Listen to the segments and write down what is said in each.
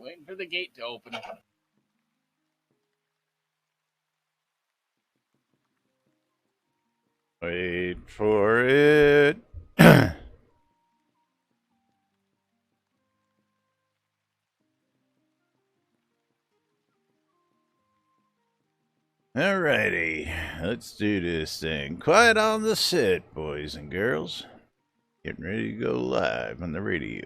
Waiting for the gate to open. Wait for it. Alrighty, let's do this thing. Quiet on the set, boys and girls. Getting ready to go live on the radio.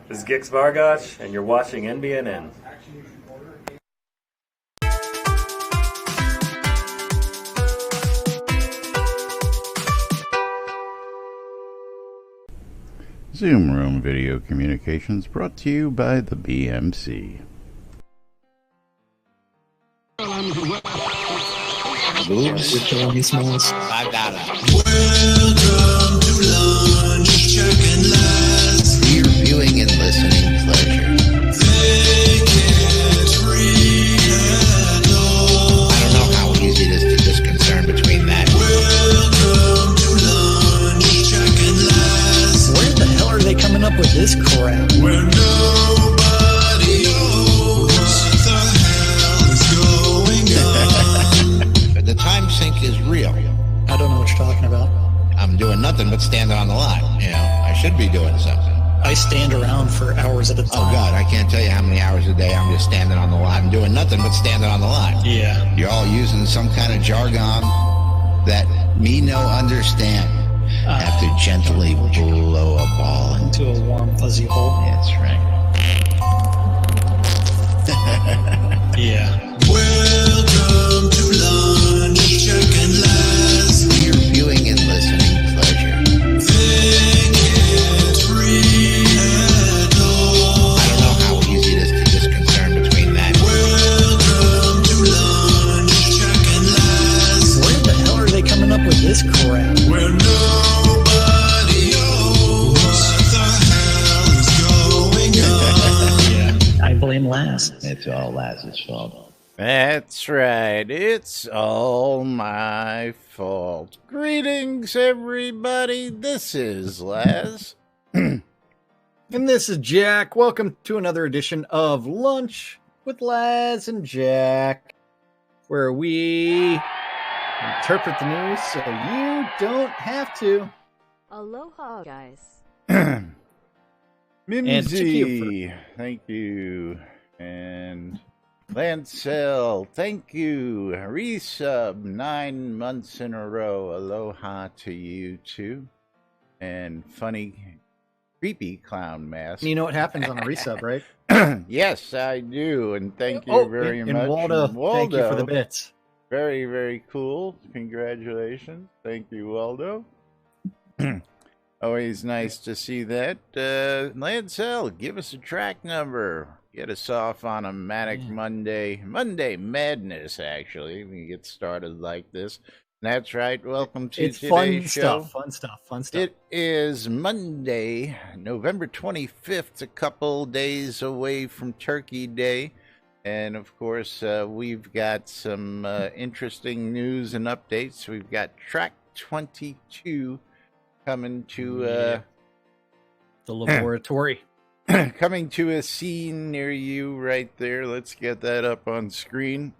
This is Gix Vargoch, and you're watching NBNN. Zoom Room Video Communications brought to you by the BMC. Boobs, you're killing me, Smalls. I've got it. Welcome to lunch, check and last. Your viewing and listening pleasure. They can't read at all. I don't know how easy it is to discern between that. Welcome to lunch, check and last. Where the hell are they coming up with this crap? Where nobody knows what the hell is going on. The time sink is real. I don't know what you're talking about. I'm doing nothing but standing on the line. You know, I should be doing something. I stand around for hours at a time. Oh God, I can't tell you how many hours a day I'm just standing on the line. I'm doing nothing but standing on the line. Yeah. You're all using some kind of jargon that me no understand. Have to gently blow a ball Into a warm, fuzzy hole. That's right. Yeah. Welcome to lunch, check and last. Your viewing and listening pleasure. They can't read at all. I don't know how easy it is to discern between that. Welcome to lunch, check and last. Where the hell are they coming up with this crap? Where nobody knows what the hell is going on. Yeah. I blame Last. It's all Laz's fault. That's right, it's all my fault. Greetings, everybody. This is Laz. And this is Jack. Welcome to another edition of Lunch with Laz and Jack, where we interpret the news so you don't have to. Aloha, guys. Mimsy, thank you. And Lancel, thank you. Resub, 9 months in a row. Aloha to you too. And funny, creepy clown mask. You know what happens on a resub, right? Yes, I do. And thank you very much. And Waldo, thank you for the bits. Very, very cool. Congratulations. Thank you, Waldo. Always nice to see that. Lancel, give us a track number. Get us off on a manic Monday madness, actually. We get started like this. That's right. Welcome to today's show. Fun stuff. It is Monday, November 25th, a couple days away from Turkey Day. And, of course, we've got some interesting news and updates. We've got track 22 coming to... the laboratory. Coming to a scene near you right there. Let's get that up on screen.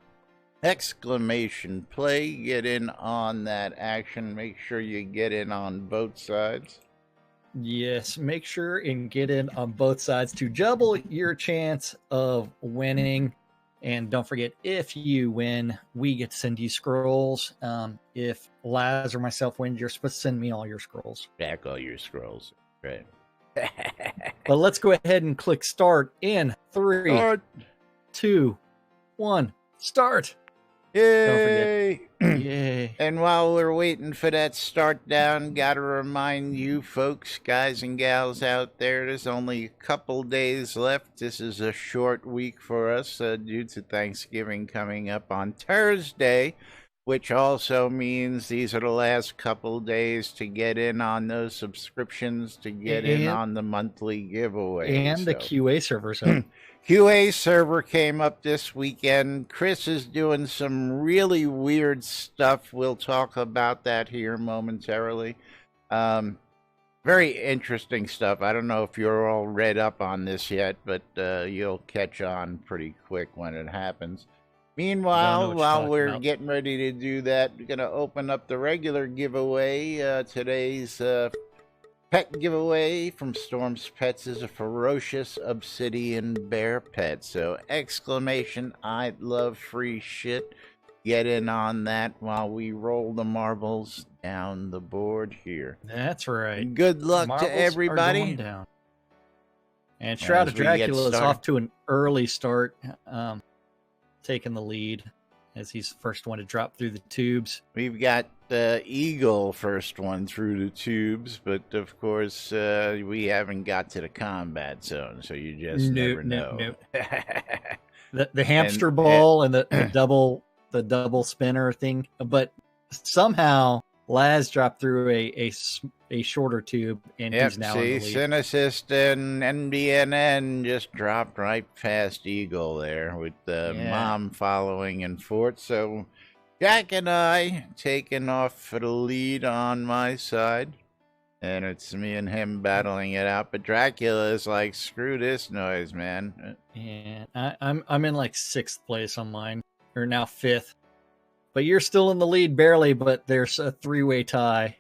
Exclamation play. Get in on that action. Make sure you get in on both sides. Yes, make sure and get in on both sides to double your chance of winning. And don't forget, if you win, we get to send you scrolls. If Laz or myself wins, you're supposed to send me all your scrolls. Back all your scrolls. Right. But let's go ahead and click start in 3, 2, 1, start. Yay! Don't forget. Yay. And while we're waiting for that start down, gotta remind you folks, guys and gals out there, there's only a couple days left. This is a short week for us due to Thanksgiving coming up on Thursday. which also means these are the last couple days to get in on those subscriptions to get in And- on the monthly giveaway. And the So- QA servers up. QA server came up this weekend. Chris is doing some really weird stuff. We'll talk about that here momentarily. Very interesting stuff. I don't know if you're all read up on this yet, but you'll catch on pretty quick when it happens. Meanwhile, what you're while talking we're about. getting ready to do that, we're going to open up the regular giveaway. Today's pet giveaway from Storm's Pets is a ferocious obsidian bear pet. So exclamation, I love free shit. Get in on that while we roll the marbles down the board here. That's right. Good luck Marbles to are everybody. going down. And Shroud As of we get Dracula is started. off to an early start, taking the lead as he's the first one to drop through the tubes. We've got Eagle first one through the tubes, but of course we haven't got to the combat zone, so you just never know. The hamster ball and the double spinner thing, but somehow Laz dropped through a shorter tube, and Yep, he's now see, in the lead. Synesist and NBNN just dropped right past Eagle there with Yeah. Mom following in fourth. So Jack and I taking off for the lead on my side. And it's me and him battling it out. But Dracula is like, screw this noise, man. And I'm in like 6th place on mine, or now 5th. But you're still in the lead barely, but there's a 3-way tie.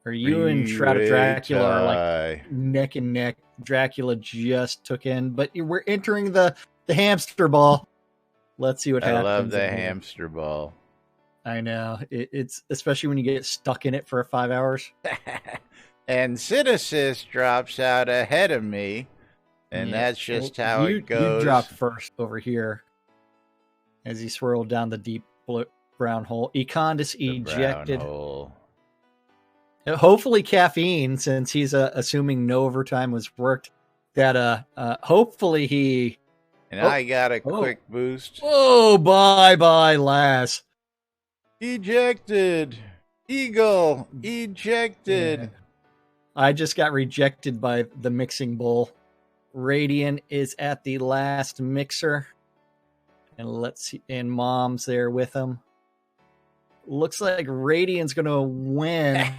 Or you and Shroud of Dracula are like neck and neck. Dracula just took in, but we're entering the hamster ball. Let's see what I happens. love the in here. hamster ball. I know. It's especially when you get stuck in it for 5 hours. And Synesist drops out ahead of me. And Yeah. that's just Well, how you, it goes. You dropped first over here as he swirled down the deep brown hole. Econdis The ejected. brown hole. Hopefully caffeine, since he's assuming no overtime was worked. That hopefully he. And I got a quick boost. Oh, bye, Lass. Ejected. Eagle. Ejected. Yeah. I just got rejected by the mixing bowl. Radiant is at the last mixer. And let's see. And Mom's there with him. Looks like Radiant's going to win.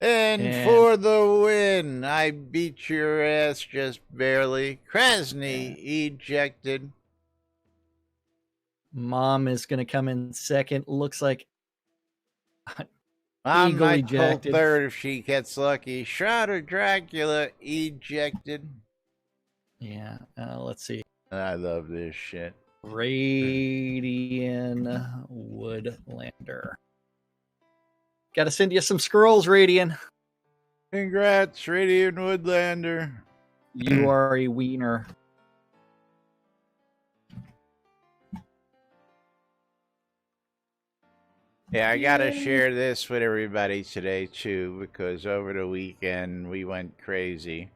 And for the win, I beat your ass just barely. Krasny ejected. Mom is going to come in second. Looks like Mom Eagle might pull ejected. third if she gets lucky. Shroud of Dracula ejected. Yeah, let's see. I love this shit. Radian Woodlander. Got to send you some scrolls, Radian. Congrats, Radiant Woodlander. You are a wiener. Yeah, I gotta share this with everybody today too, because over the weekend we went crazy.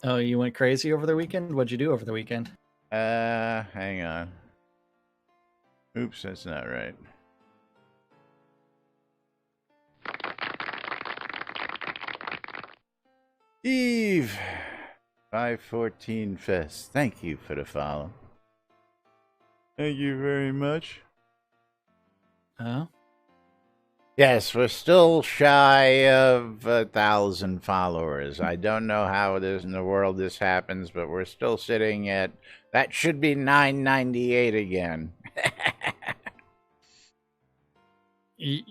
Oh, you went crazy over the weekend? What'd you do over the weekend? Hang on. Oops, that's not right. Eve 514 Fest. Thank you for the follow. Thank you very much. Oh? Yes, we're still shy of 1,000 followers. I don't know how it is in the world this happens, but we're still sitting at, that should be 998 again. We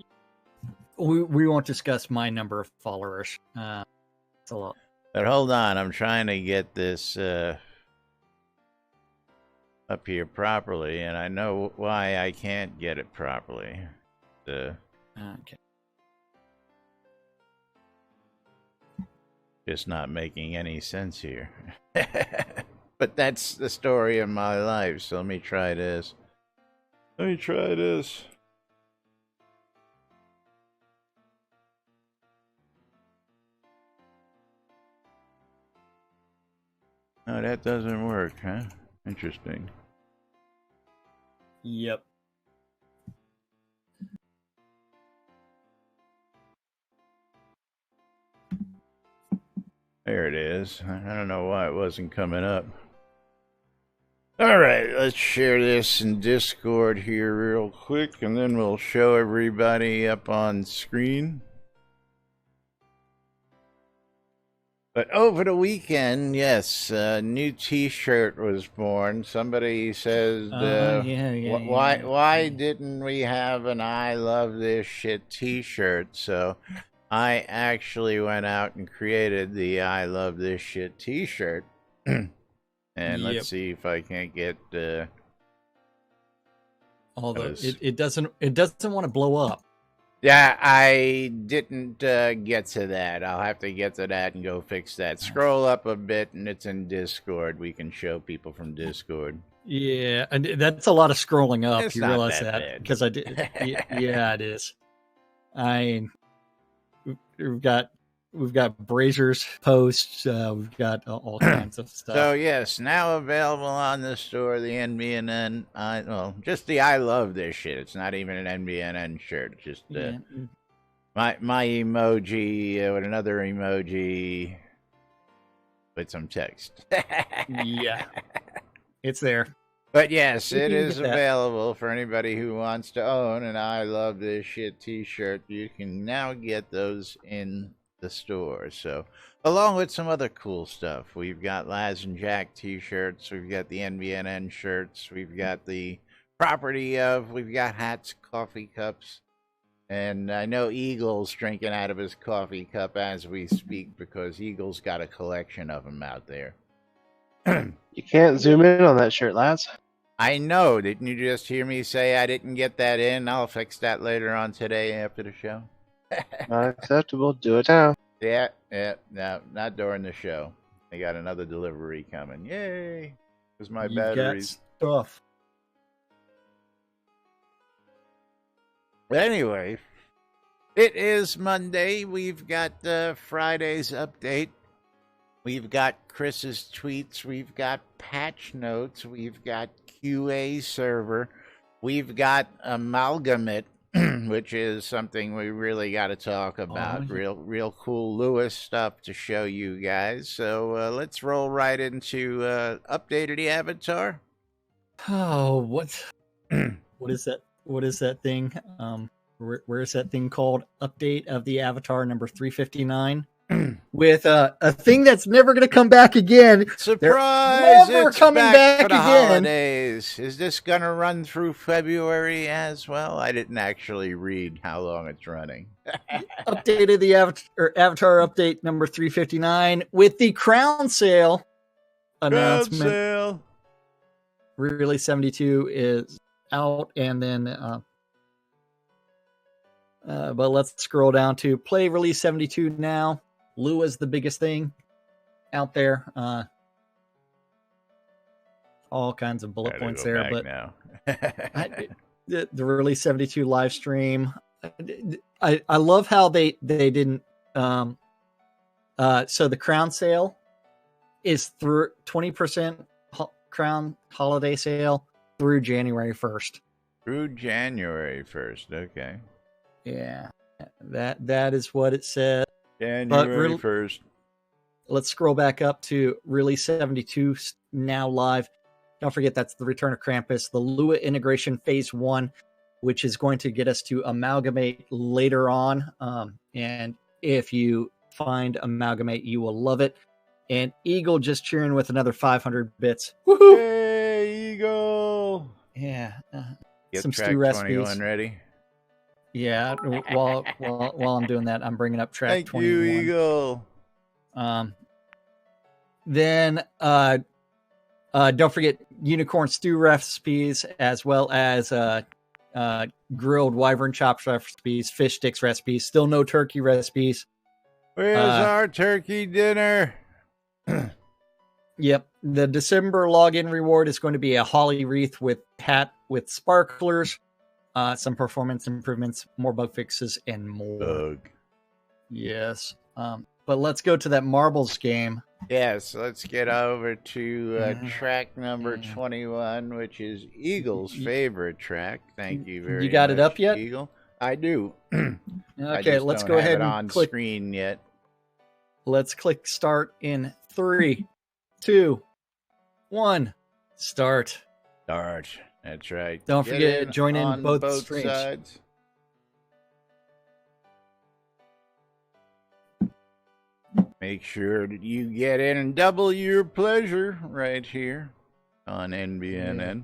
won't discuss my number of followers. It's a lot. But hold on, I'm trying to get this up here properly, and I know why I can't get it properly. Okay. Just not making any sense here. But that's the story of my life, so let me try this. Let me try this. No, that doesn't work, huh? Interesting. Yep. There it is. I don't know why it wasn't coming up. All right, let's share this in Discord here real quick, and then we'll show everybody up on screen. But over the weekend, yes, a new T-shirt was born. Somebody says, why didn't we have an "I love this shit" T-shirt? So I actually went out and created the "I love this shit" T-shirt, and let's see if I can't get. Although it doesn't want to blow up. Yeah, I didn't get to that. I'll have to get to that and go fix that. Scroll up a bit, and it's in Discord. We can show people from Discord. Yeah, and that's a lot of scrolling up. It's You not realize that that bad. because I did. Yeah, it is. We've got Brazier's posts. We've got all kinds of stuff. So yes, now available on the store, the NBNN. Just the "I love this shit." It's not even an NBNN shirt. It's just my emoji with another emoji with some text. Yeah, it's there. But yes, You it can is get that. available for anybody who wants to own an "I love this shit" T-shirt. You can now get those in the store. So, along with some other cool stuff, we've got Laz and Jack T-shirts. We've got the NBNN shirts. We've got the property of. We've got hats, coffee cups, and I know Eagle's drinking out of his coffee cup as we speak because Eagle's got a collection of them out there. You can't zoom in on that shirt, lads. I know. Didn't you just hear me say I didn't get that in? I'll fix that later on today after the show. Not acceptable. Do it now. Yeah, no, not during the show. I got another delivery coming. Yay! Because my You've got batteries. stuff. But anyway, it is Monday. We've got Friday's update. We've got Chris's tweets. We've got patch notes. We've got QA server. We've got Amalgamate, which is something we really got to talk about. Real cool Lewis stuff to show you guys. So let's roll right into update of the avatar. Oh, what is that? What is that thing? Where is that thing called? Update of the Avatar number 359 with a thing that's never going to come back again. Surprise! Never It's coming back for the again. holidays. Is this gonna run through February as well? I didn't actually read how long it's running. Updated the Avatar update number 359 with the Crown Sale announcement. Sale. Really 72 is out, and then but let's scroll down to play release 72 now. Lua's the biggest thing out there. All kinds of bullet points there, but now. the release 72 live stream. I love how they didn't. So the Crown Sale is through 20% Crown holiday sale through January 1st. Through January 1st. Okay. Yeah, that is what it said. January 1st. Let's scroll back up to release 72 now live. Don't forget that's the Return of Krampus, the Lua integration phase 1, which is going to get us to Amalgamate later on. And if you find Amalgamate, you will love it. And Eagle just cheering with another 500 bits. Woohoo! Hey, Eagle! Yeah. Get Some track stew recipes. 21 ready. Yeah. While I'm doing that, I'm bringing up track Thank 21. you, Eagle. Then don't forget unicorn stew recipes, as well as grilled wyvern chops recipes, fish sticks recipes. Still no turkey recipes. Where's our turkey dinner? Yep. The December login reward is going to be a holly wreath with hat with sparklers, some performance improvements, more bug fixes, and more. Bug. Yes. But let's go to that marbles game. Yes, let's get over to track number 21, which is Eagle's favorite track. Thank you very much. You got it up yet? Eagle? I do. Okay, let's go ahead and on click. screen yet. let's click start in 3, 2, 1. Start. Start. That's right. Don't Get forget, join in on both streams. sides. Make sure that you get in and double your pleasure right here on NBNN.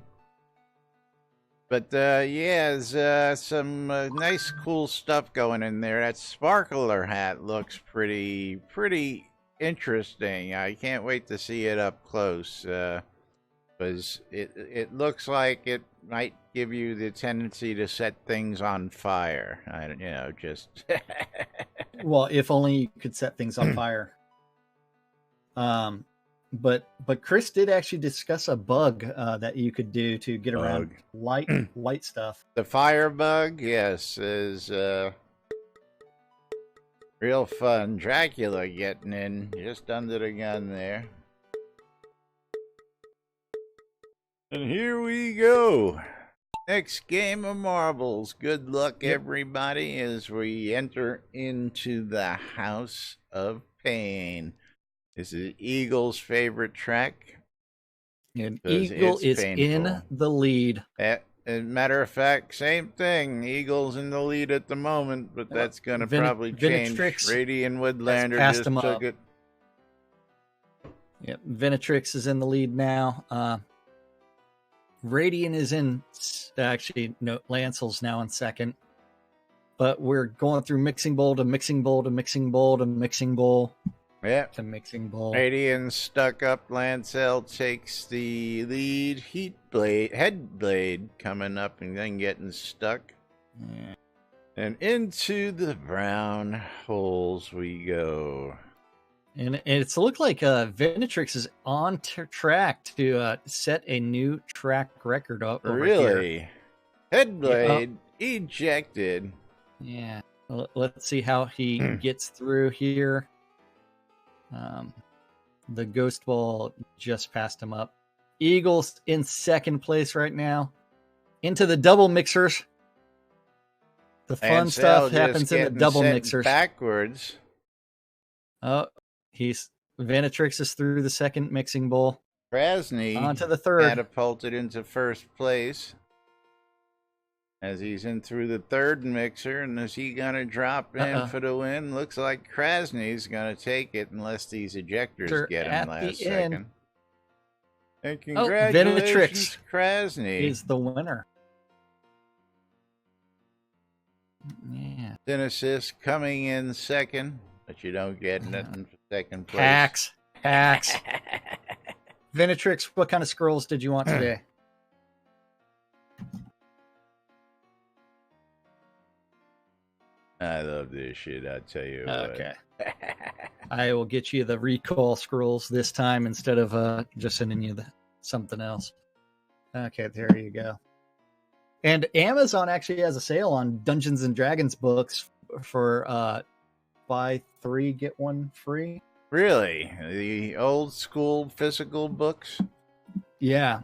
But yeah, there's some nice, cool stuff going in there. That sparkler hat looks pretty interesting. I can't wait to see it up close, because it looks like it might give you the tendency to set things on fire. I don't, just Well, if only you could set things on fire. But Chris did actually discuss a bug that you could do to get around light stuff. The fire bug, yes, is real fun. Dracula getting in just under the gun there. And here we go. Next game of marbles. Good luck, everybody, as we enter into the House of Pain. This is Eagle's favorite track. And 'cause Eagle it's is painful. in the lead. As a matter of fact, same thing. Eagle's in the lead at the moment, but that's going to probably change. Venetrix Radiant Woodlander passed just him took up. it. Yep, Venetrix is in the lead now. Radiant is in. Actually, no, Lancel's now in second. But we're going through mixing bowl to mixing bowl to mixing bowl to mixing bowl. Yeah. To mixing bowl. Radiant stuck up. Lancel takes the lead. Headblade coming up and then getting stuck. Yeah. And into the brown holes we go. And it's looked like Venetrix is on track to set a new track record up over Really? here. Headblade ejected. Yeah. Let's see how he gets through here. The Ghost Ball just passed him up. Eagles in second place right now. Into the double mixers. The fun Lancel stuff just happens in the getting double sent mixers. backwards. Oh, Venetrix is through the second mixing bowl. Krasny On to the third. catapulted into first place as he's in through the third mixer. And is he going to drop in for the win? Looks like Krasny's going to take it unless these ejectors get him last second. And congratulations, Krasny. Is the winner. Yeah. Genesis coming in second, but you don't get nothing for second place. Hacks. Venetrix, what kind of scrolls did you want today? I love this shit, I tell you Okay. I will get you the recall scrolls this time instead of just sending you something else. Okay, there you go. And Amazon actually has a sale on Dungeons and Dragons books for buy 3 get 1 free. Really? The old school physical books? Yeah.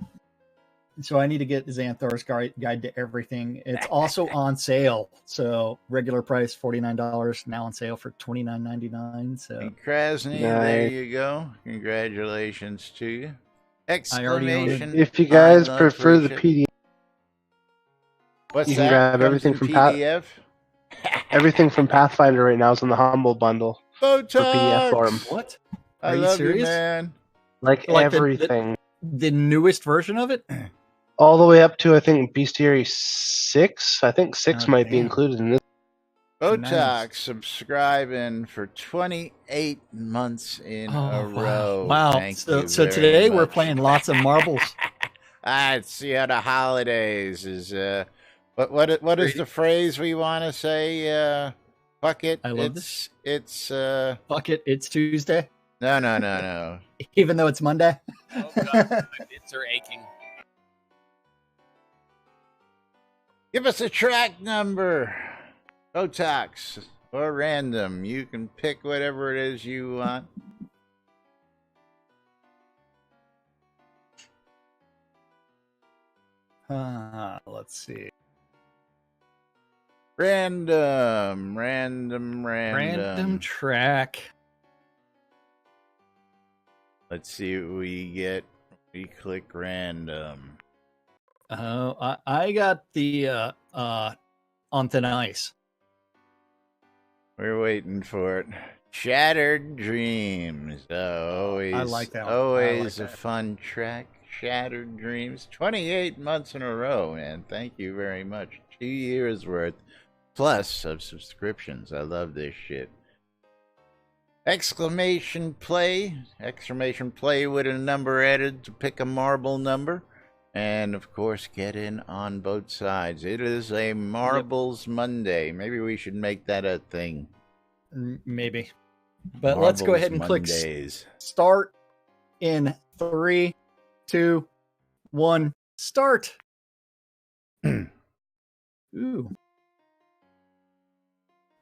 So I need to get Xanthar's guide to everything. It's also on sale. So regular price $49, now on sale for $29.99. So And Krasny, there you go. Congratulations to you. Exclamation. If you guys I prefer the appreciate- PDF, What's you can that? grab Comes everything in from PDF? everything from Pathfinder right now is in the Humble Bundle for PDF form. Botox! what? I Are you love you, serious? man. Like everything. The newest version of it? All the way up to, I think, Bestiary 6. I think 6 Oh, might be damn. included in this. Botox Nice. subscribing for 28 months in a row. Wow. Thank So you very today we're much. playing lots of marbles. It's the holidays is what is the phrase we want to say? Fuck it. I love this. It's Fuck it, it's Tuesday, no. even though it's Monday. Oh god, my bits are aching. Give us a track number. Botox or random. You can pick whatever it is you want. Let's see. Random. Random track. Let's see what we get. We click random. I got the on thin ice. We're waiting for it. Shattered Dreams. Always, I like that one. Always I like a that. fun track. Shattered Dreams. 28 months in a row, man. Thank you very much. 2 years worth plus of subscriptions. I love this shit. Exclamation play with a number added to pick a marble number. And of course, get in on both sides. It is a Marbles Monday. Maybe we should make that a thing. Maybe. But let's go ahead and Mondays. click start in 3, 2, 1, start. Ooh.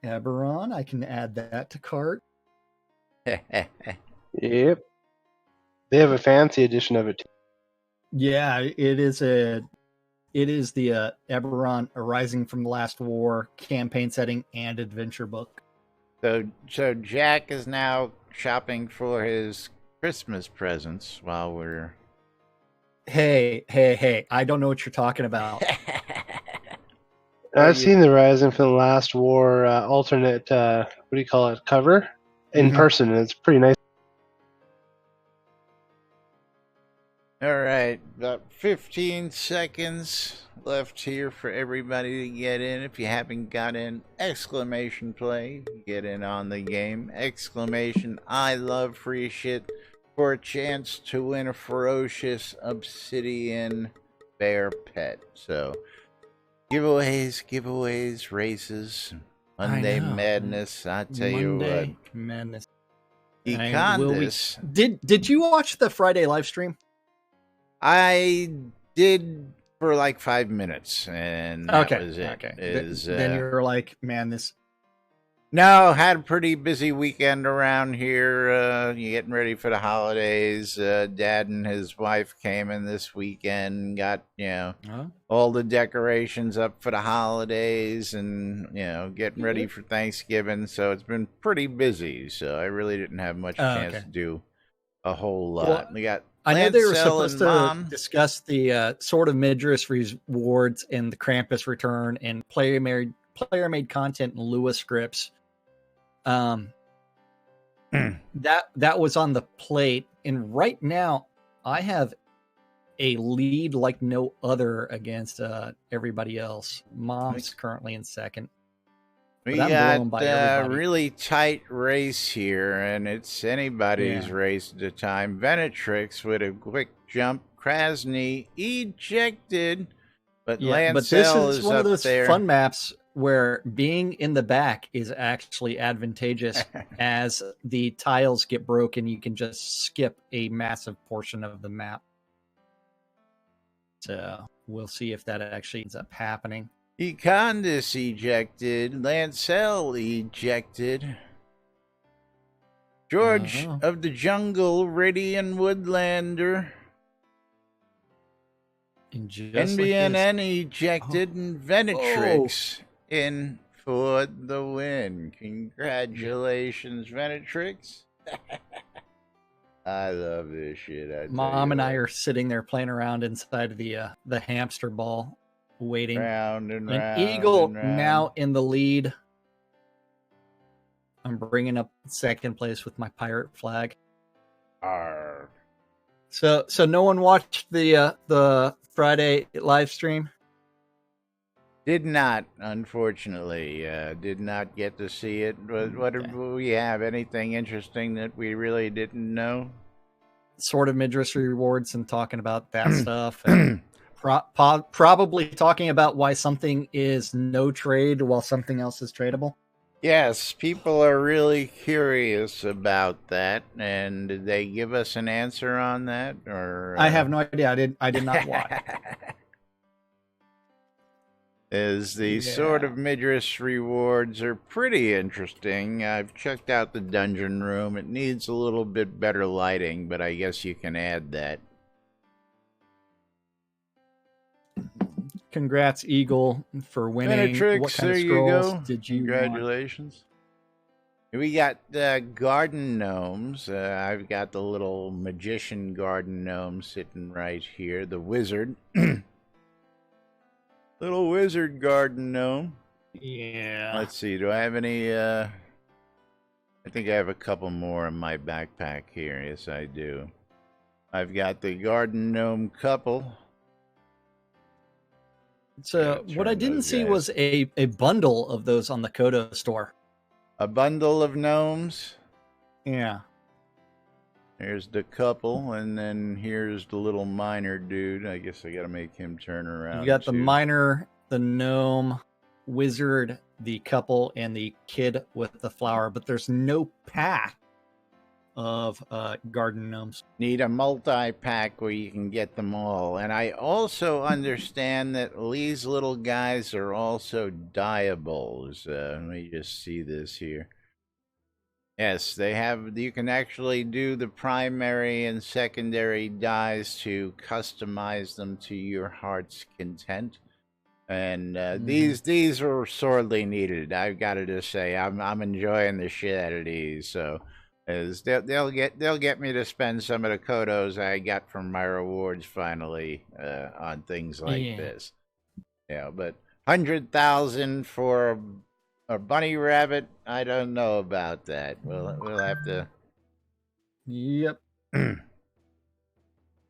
Eberron, I can add that to cart. Yep. They have a fancy edition of it too. Yeah, it is the Eberron Arising from the Last War campaign setting and adventure book. So Jack is now shopping for his Christmas presents while we're... Hey, I don't know what you're talking about. I've seen the Rising from the Last War alternate, what do you call it, cover in person, and it's pretty nice. All right, about 15 seconds left here for everybody to get in. If you haven't got in, exclamation play, get in on the game. Exclamation, I love free shit for a chance to win a ferocious obsidian bear pet. So, giveaways, races, Monday Madness. I tell you what. Monday Madness. Econdis. Did you watch the Friday live stream? I did for like 5 minutes, and that was it. Okay. Then you're like, man, this... No, had a pretty busy weekend around here. Getting ready for the holidays. Dad and his wife came in this weekend, got, all the decorations up for the holidays and, getting ready for Thanksgiving. So it's been pretty busy. So I really didn't have much chance to do a whole lot. Well, We got... I know they were Lancel supposed to discuss the Sword of Midris rewards and the Krampus return and player-made content in Lua scripts. That was on the plate, and right now I have a lead like no other against everybody else. Mom's currently in second. We got a really tight race here, and it's anybody's race at the time. Venetrix with a quick jump. Krasny ejected, but Lancel but this is one up of those there. fun maps where being in the back is actually advantageous. As the tiles get broken, you can just skip a massive portion of the map. So we'll see if that actually ends up happening. Econdis ejected. Lancel ejected. George of the Jungle, Radiant Woodlander. NBNN ejected, and Venetrix in for the win. Congratulations, Venetrix. I love this shit. Mom and I are sitting there playing around inside of the hamster ball, waiting. Round and round. Eagle and round. now in the lead. I'm bringing up second place with my pirate flag. Arr. So no one watched the Friday live stream? Did not, unfortunately. Did not get to see it. What did we have? Anything interesting that we really didn't know? Sort of Midris rewards and talking about that stuff. And probably talking about why something is no trade while something else is tradable. Yes, people are really curious about that. And did they give us an answer on that? Or I have no idea. I did not watch. Is the sort of Midris rewards are pretty interesting. I've checked out the dungeon room. It needs a little bit better lighting, but I guess you can add that. Congrats, Eagle, for winning. Venetrix, What kind there of you scrolls go. did you Congratulations. want? We got garden gnomes. I've got the little magician garden gnome sitting right here. The wizard. Little wizard garden gnome. Yeah. Let's see. Do I have any? I think I have a couple more in my backpack here. Yes, I do. I've got the garden gnome couple. So what I didn't see was a bundle of those on the Kodo store. A bundle of gnomes. Yeah. There's the couple, and then here's the little miner dude. I guess I gotta make him turn around. You got the too. miner, the gnome, wizard, the couple, and the kid with the flower, but there's no pack of garden gnomes. Need a multi-pack where you can get them all. And I also understand that these little guys are also dyeables. Let me just see this here. Yes, they have. You can actually do the primary and secondary dyes to customize them to your heart's content. And these are sorely needed. I've got to just say, I'm enjoying the shit out of these. So, as they'll get me to spend some of the kodos I got from my rewards finally on things like this. Yeah, but 100,000 for a bunny rabbit, I don't know about that. We'll have to. Yep. But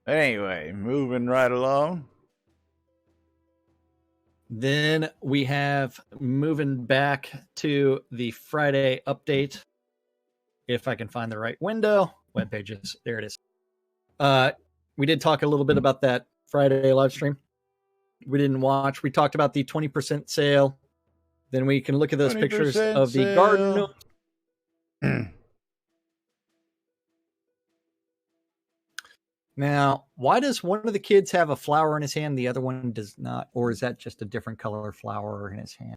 anyway, moving right along. Then we have moving back to the Friday update. If I can find the right window, web pages. There it is. We did talk a little bit about that Friday live stream. We didn't watch. We talked about the 20% sale. Then we can look at those pictures of the garden. Now, why does one of the kids have a flower in his hand, the other one does not? Or is that just a different color flower in his hand?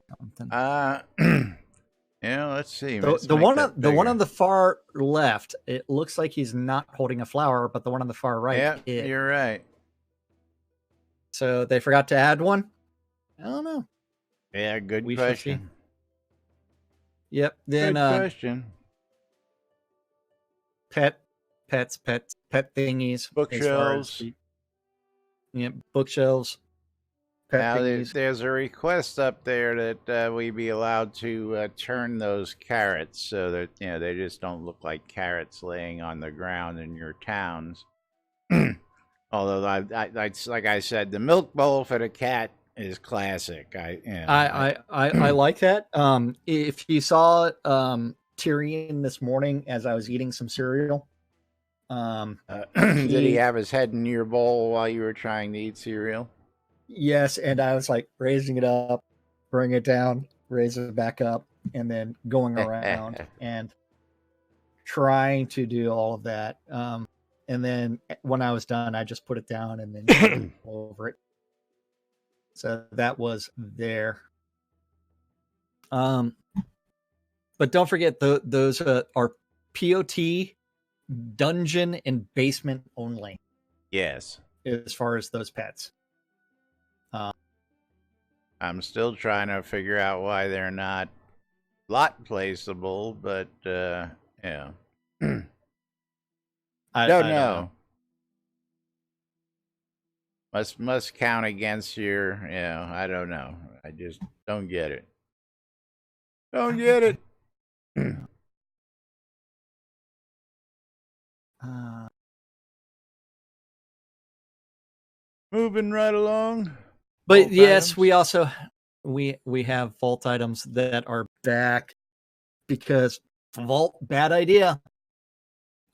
Yeah, let's see. The one on the far left, it looks like he's not holding a flower, but the one on the far right, yeah, you're right. So they forgot to add one? I don't know. Yeah, good question. Yep. Then good question. Pet thingies. Bookshelves. Yep, bookshelves. Now, there's a request up there that we be allowed to turn those carrots so that they just don't look like carrots laying on the ground in your towns. Although, I like I said, the milk bowl for the cat is classic. I like that. If you saw Tyrion this morning as I was eating some cereal, did he have his head in your bowl while you were trying to eat cereal? Yes, and I was like raising it up, bring it down, raise it back up, and then going around and trying to do all of that. And then when I was done, I just put it down and then over it. So that was there. But don't forget, those are POT, dungeon, and basement only. Yes. As far as those pets. I'm still trying to figure out why they're not lot placeable, but yeah. I don't know. Must count against your, I don't know. I just don't get it. Don't get it. Moving right along. But Vault yes, items. we also we have vault items that are back because vault, bad idea.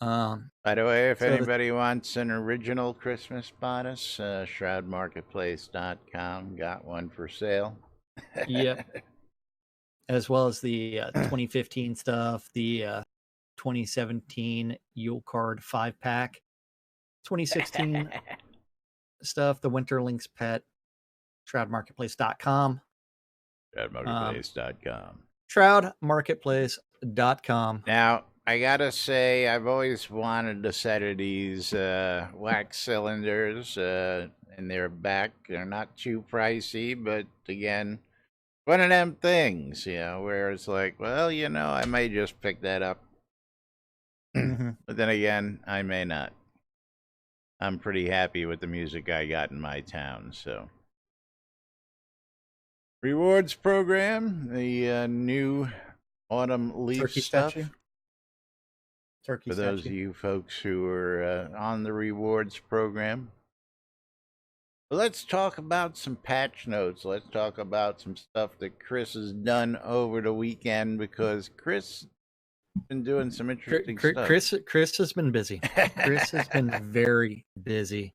By the way, if anybody wants an original Christmas bodice, shroudmarketplace.com got one for sale. Yep. As well as the 2015 stuff, the 2017 Yule Card 5-pack, 2016 stuff, the Winterlings pet, shroudmarketplace.com. Shroudmarketplace.com. Shroudmarketplace.com. Now, I gotta say, I've always wanted a set of these wax cylinders, and they're back. They're not too pricey, but again, one of them things, where it's like, well, I may just pick that up. But then again, I may not. I'm pretty happy with the music I got in my town, so. Rewards program, the new autumn leaf Turkey stuff. statue. Turkey For those of statue. you folks who are on the rewards program. Let's talk about some patch notes. Let's talk about some stuff that Chris has done over the weekend, because Chris has been doing some interesting stuff. Chris has been busy. Chris has been very busy.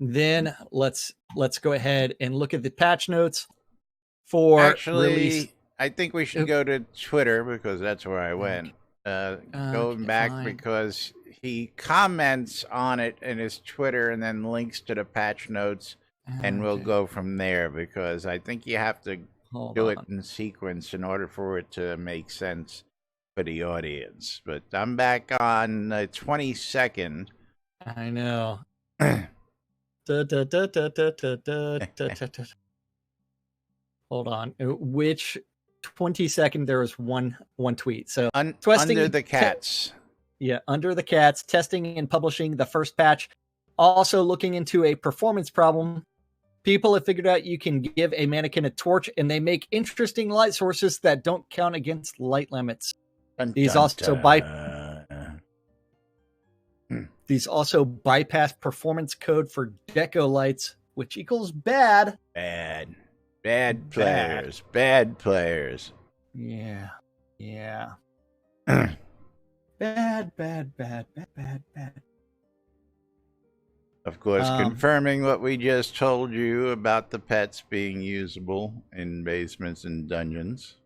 Then let's go ahead and look at the patch notes for release. I think we should go to Twitter, because that's where I went. Going back fine. because he comments on it in his Twitter and then links to the patch notes, and we'll go from there, because I think you have to do it in sequence in order for it to make sense for the audience. But I'm back on the 22nd. I know. Hold on. Which 22nd? There was one tweet. So under the cats. Under the cats, testing and publishing the first patch. Also looking into a performance problem. People have figured out you can give a mannequin a torch, and they make interesting light sources that don't count against light limits. These also bypass performance code for deco lights, which equals bad. Bad players. Bad players. Yeah. Bad. Of course, confirming what we just told you about the pets being usable in basements and dungeons.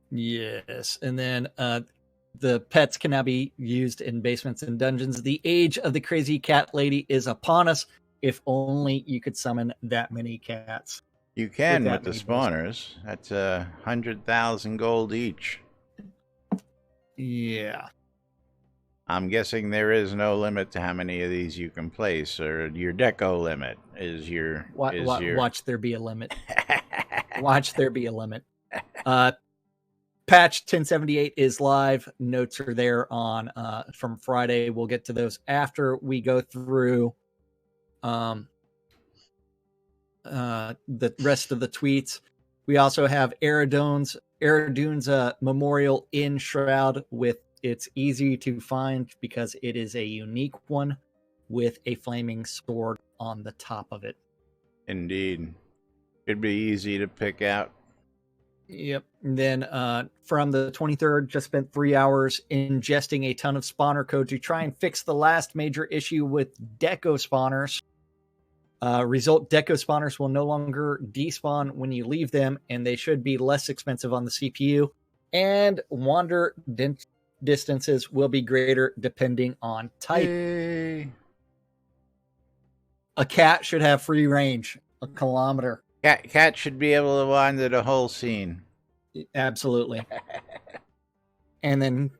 Yes, and then the pets can now be used in basements and dungeons. The age of the crazy cat lady is upon us. If only you could summon that many cats. You can with the spawners. That's 100,000 gold each. Yeah. I'm guessing there is no limit to how many of these you can place, or your deco limit is your... Watch there be a limit. Watch there be a limit. Patch 1078 is live. Notes are there on from Friday. We'll get to those after we go through the rest of the tweets. We also have Aradune's memorial in Shroud with it's easy to find because it is a unique one with a flaming sword on the top of it. Indeed. Should be easy to pick out. Yep. And then from the 23rd, just spent 3 hours ingesting a ton of spawner code to try and fix the last major issue with deco spawners. Result, deco spawners will no longer despawn when you leave them, and they should be less expensive on the CPU. And wander distances will be greater depending on type. Yay. A cat should have free range, a kilometer. Cat should be able to wander the whole scene. Absolutely. And then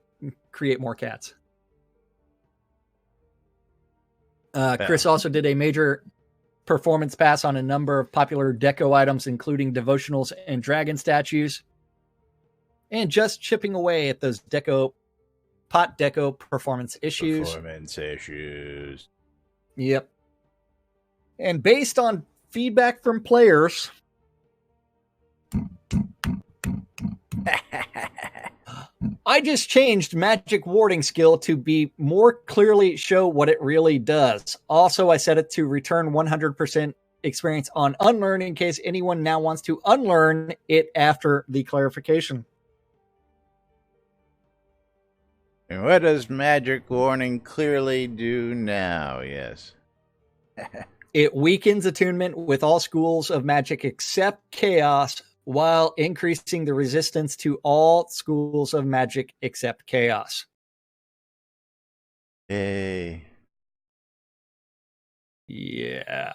create more cats. Chris also did a major performance pass on a number of popular deco items, including devotionals and dragon statues. And just chipping away at those pot deco performance issues. Yep. And based on feedback from players, I just changed magic warding skill to be more clearly show what it really does. Also, I set it to return 100% experience on unlearn in case anyone now wants to unlearn it after the clarification. And what does magic warning clearly do now? Yes. It weakens attunement with all schools of magic except chaos, while increasing the resistance to all schools of magic except chaos. Yay. Yeah.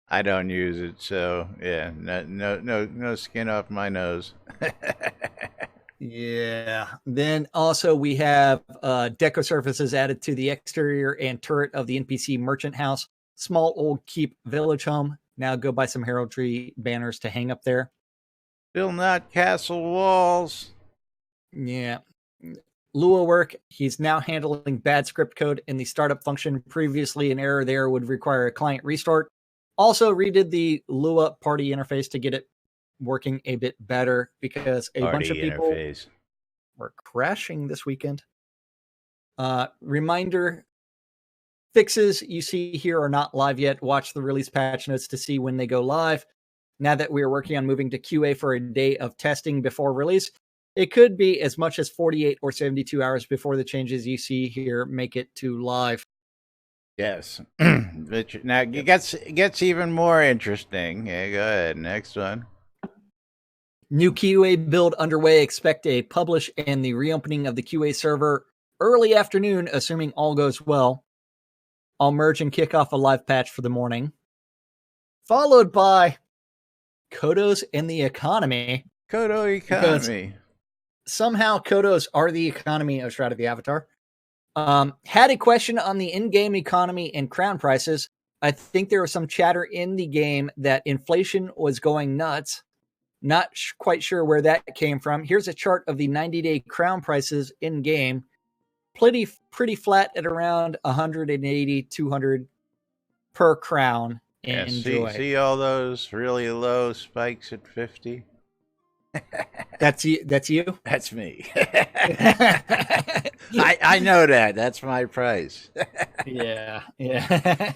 I don't use it, so yeah, no skin off my nose. Yeah. Then also we have deco surfaces added to the exterior and turret of the NPC merchant house, small old keep village home. Now go buy some heraldry banners to hang up there. Still not castle walls. Yeah. Lua work, he's now handling bad script code in the startup function. Previously, an error there would require a client restart. Also redid the Lua party interface to get it working a bit better because a bunch of people were crashing this weekend. Reminder, fixes you see here are not live yet. Watch the release patch notes to see when they go live. Now that we are working on moving to QA for a day of testing before release, it could be as much as 48 or 72 hours before the changes you see here make it to live. Yes. Now it gets even more interesting. Yeah, go ahead. Next one. New QA build underway. Expect a publish and the reopening of the QA server early afternoon, assuming all goes well. I'll merge and kick off a live patch for the morning. Followed by Kodos and the economy. Kodo economy. Somehow Kodos are the economy of Shroud of the Avatar. Had a question on the in-game economy and crown prices. I think there was some chatter in the game that inflation was going nuts. Not quite sure where that came from. Here's a chart of the 90-day crown prices in-game. Pretty flat at around 180, 200 per crown. Yeah, Enjoy. see all those really low spikes at 50? That's you. That's me. I know that. That's my price. Yeah. Yeah.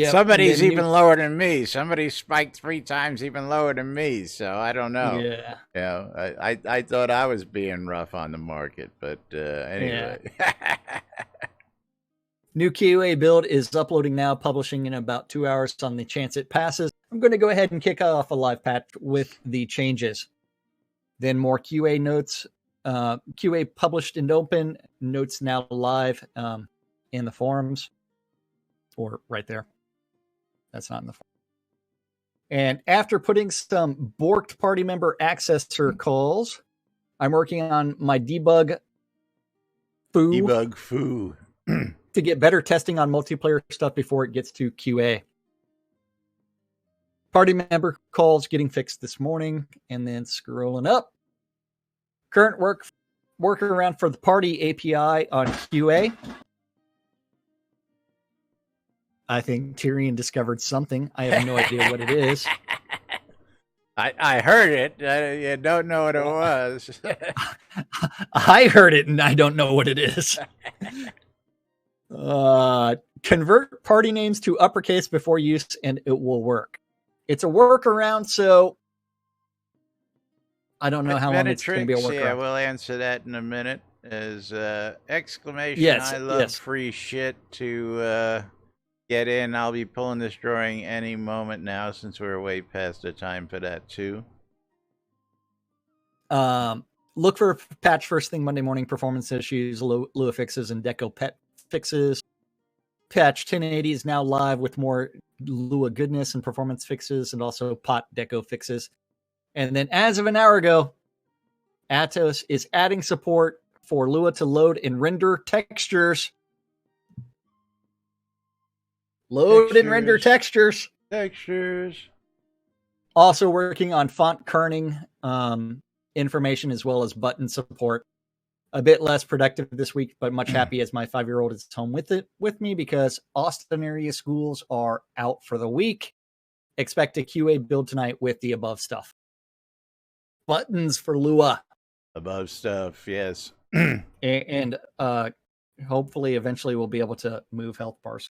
Somebody's even lower than me. Somebody spiked 3 times even lower than me. So I don't know. Yeah. You know, I thought I was being rough on the market, but anyway. Yeah. New QA build is uploading now, publishing in about 2 hours on the chance it passes. I'm going to go ahead and kick off a live patch with the changes. Then more QA notes. QA published and open. Notes now live in the forums. Or right there. That's not in the forum. And after putting some borked party member accessor calls, I'm working on my debug foo. To get better testing on multiplayer stuff before it gets to QA. Party member calls getting fixed this morning, and then scrolling up. Current workaround for the party API on QA. I think Tyrion discovered something. I have no idea what it is. I heard it. I don't know what it was. I heard it, and I don't know what it is. Convert party names to uppercase before use and it will work. It's a workaround, so I don't know how long it's going to be a workaround. Yeah, we'll answer that in a minute. As exclamation, yes, I love free shit to get in. I'll be pulling this drawing any moment now since we're way past the time for that too. Look for patch first thing Monday morning, performance issues, Lua fixes, and Deco pet fixes. Patch 1080 is now live with more Lua goodness and performance fixes, and also pot Deco fixes. And then as of an hour ago, Atos is adding support for Lua to load and render textures. And render textures. Also working on font kerning information as well as button support. A bit less productive this week, but much happy as my 5-year-old is home with me because Austin area schools are out for the week. Expect a QA build tonight with the above stuff. Buttons for Lua. Above stuff, yes. and hopefully eventually we'll be able to move health bars.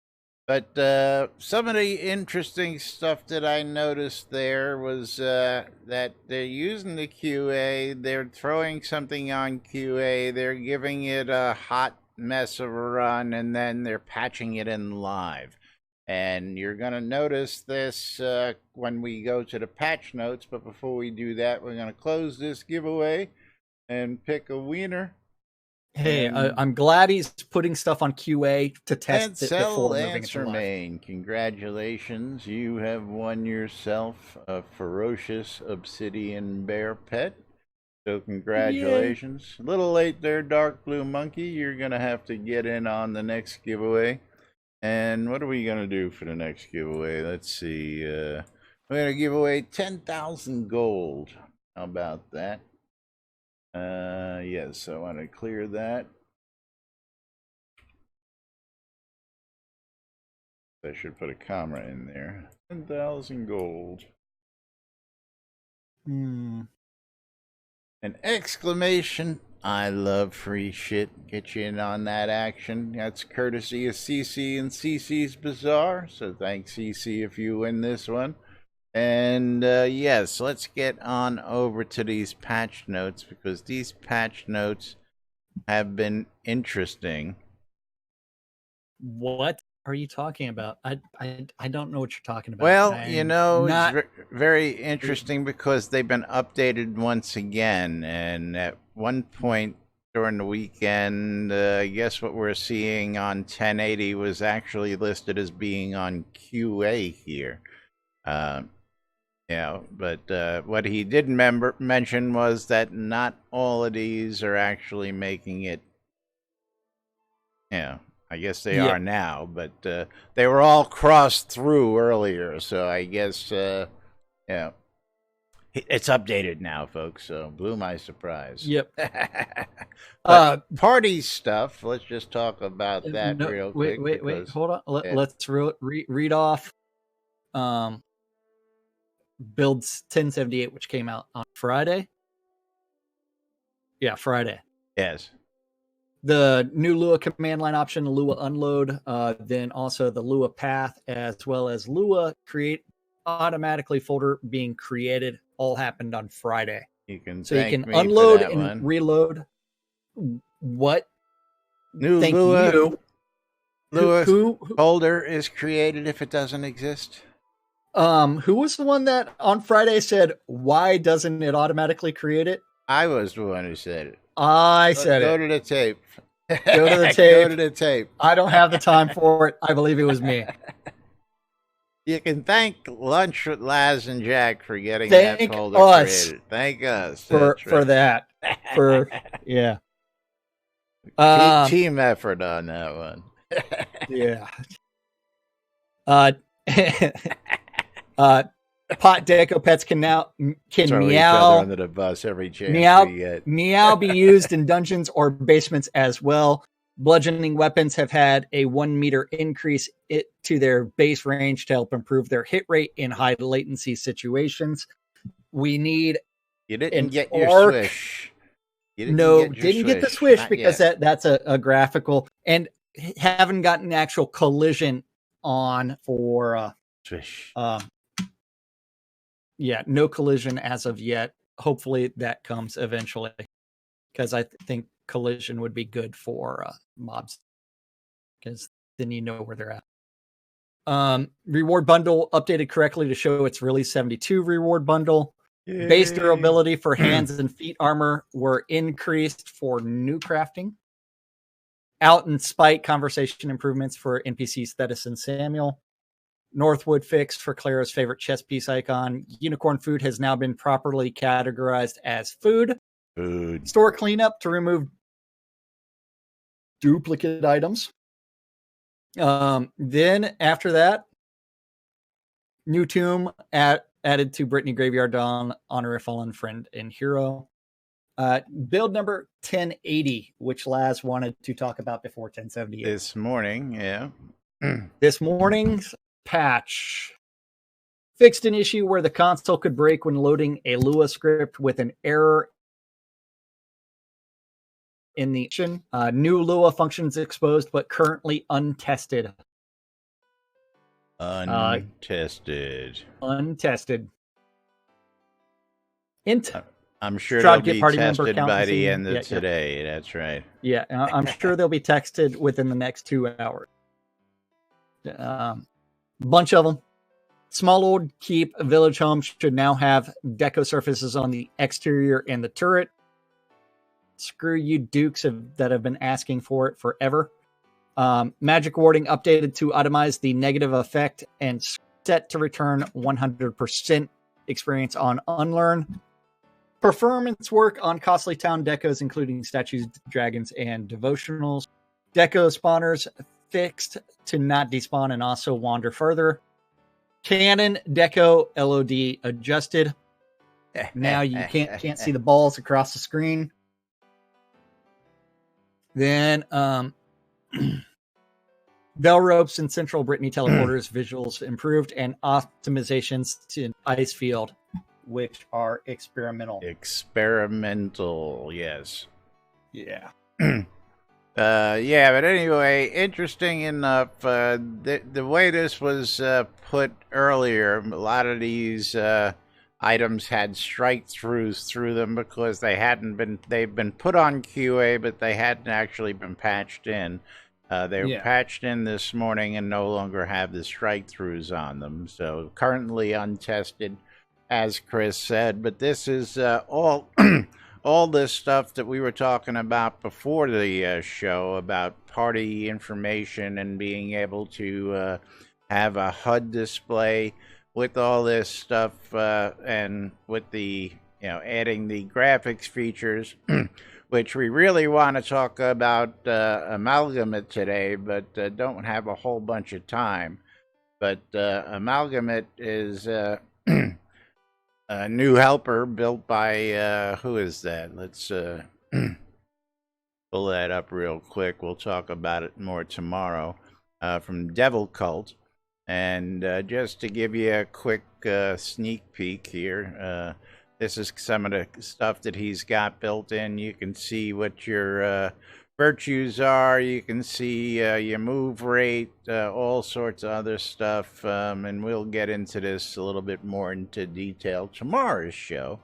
But some of the interesting stuff that I noticed there was that they're using the QA, they're throwing something on QA, they're giving it a hot mess of a run, and then they're patching it in live. And you're going to notice this when we go to the patch notes, but before we do that, we're going to close this giveaway and pick a winner. Hey, I'm glad he's putting stuff on QA to test it before moving it to live. Congratulations, you have won yourself a ferocious obsidian bear pet. So congratulations. Yay. A little late there, Dark Blue Monkey. You're going to have to get in on the next giveaway. And what are we going to do for the next giveaway? Let's see. We're going to give away 10,000 gold. How about that? Yes, I want to clear that. I should put a comma in there. 10,000 gold. An exclamation. I love free shit. Get you in on that action. That's courtesy of CC and CC's Bazaar. So thanks, CC, if you win this one. And yes, let's get on over to these patch notes, because these patch notes have been interesting. What are you talking about? I don't know what you're talking about. Well, not... it's very interesting because they've been updated once again. And at one point during the weekend, I guess what we're seeing on 1080 was actually listed as being on QA here. But what he didn't mention was that not all of these are actually making it. I guess they are now, but they were all crossed through earlier, so I guess it's updated now, folks. So blew my surprise. Yep. Party stuff. Let's just talk about that real quick. Wait. Hold on. Let's read off. Builds 1078, which came out on Friday. Yeah, Friday. Yes. The new Lua command line option, Lua unload, then also the Lua path, as well as Lua create automatically folder being created, all happened on Friday. You can unload and reload. What? New Thank Lua, you. Lua folder is created if it doesn't exist. Who was the one that on Friday said, why doesn't it automatically create it? I was the one who said it. I said Go to the tape. Go to the tape. Go to the tape. I don't have the time for it. I believe it was me. You can thank Lunch with Laz and Jack for getting that folder created. Thank us for that. Yeah. Team effort on that one. Yeah. Pot deco pets can meow under the bus every chance we get. Meow be used in dungeons or basements as well. Bludgeoning weapons have had a 1 meter increase to their base range to help improve their hit rate in high latency situations. We need. You didn't get your swish. Didn't get the swish because that's a graphical, and haven't gotten actual collision on for swish. No collision as of yet. Hopefully that comes eventually, because I think collision would be good for mobs, because then you know where they're at. Reward bundle updated correctly to show it's really 72 reward bundle. Yay. Base durability for hands and feet armor were increased for new crafting. Out and spite conversation improvements for NPCs Thetis and Samuel. Northwood fix for Clara's favorite chess piece icon. Unicorn food has now been properly categorized as food. Store cleanup to remove duplicate items. Then after that, new tomb added to Brittany Graveyard Dawn, honor a fallen friend and hero. Build number 1080, which Laz wanted to talk about before 1078. This morning, yeah. This morning's patch fixed an issue where the console could break when loading a Lua script with an error in the action. New Lua functions exposed, but currently untested. Untested. I'm sure they'll be tested by the end of today. That's right. Yeah, I'm sure they'll be texted within the next 2 hours. Bunch of them. Small Old Keep village homes should now have deco surfaces on the exterior and the turret. Screw you dukes that have been asking for it forever. Magic warding updated to itemize the negative effect and set to return 100% experience on unlearn. Performance work on costly town decos, including statues, dragons, and devotionals. Deco spawners fixed to not despawn and also wander further. Canon Deco LOD adjusted. Now you can't see the balls across the screen. Then bell ropes and central Brittany teleporters visuals improved, and optimizations to ice field, which are experimental. Experimental, yes. Yeah. Yeah, but anyway, interesting enough, the way this was put earlier, a lot of these items had strike-throughs through them because they've been put on QA, but they hadn't actually been patched in. They were patched in this morning and no longer have the strike-throughs on them, so currently untested, as Chris said, but this is all... all this stuff that we were talking about before the show about party information and being able to have a HUD display with all this stuff and with the, adding the graphics features, which we really want to talk about Amalgamate today, but don't have a whole bunch of time. But Amalgamate is... a new helper built by, who is that? Let's pull that up real quick. We'll talk about it more tomorrow. From Devil Cult. And just to give you a quick sneak peek here, this is some of the stuff that he's got built in. You can see what your virtues are. You can see your move rate, all sorts of other stuff, and we'll get into this a little bit more into detail tomorrow's show,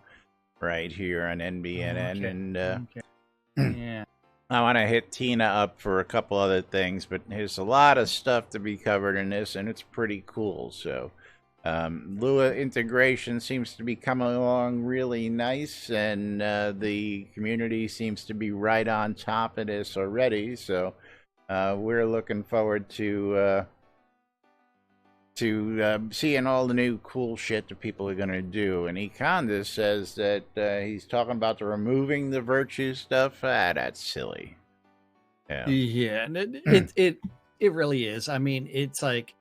right here on NBNN. Okay. And Yeah. I want to hit Tina up for a couple other things, but there's a lot of stuff to be covered in this, and it's pretty cool. So Lua integration seems to be coming along really nice, and the community seems to be right on top of this already. So we're looking forward to seeing all the new cool shit that people are going to do. And Econda says that he's talking about the removing the virtue stuff. That's silly. Yeah, and it really is. I mean, it's like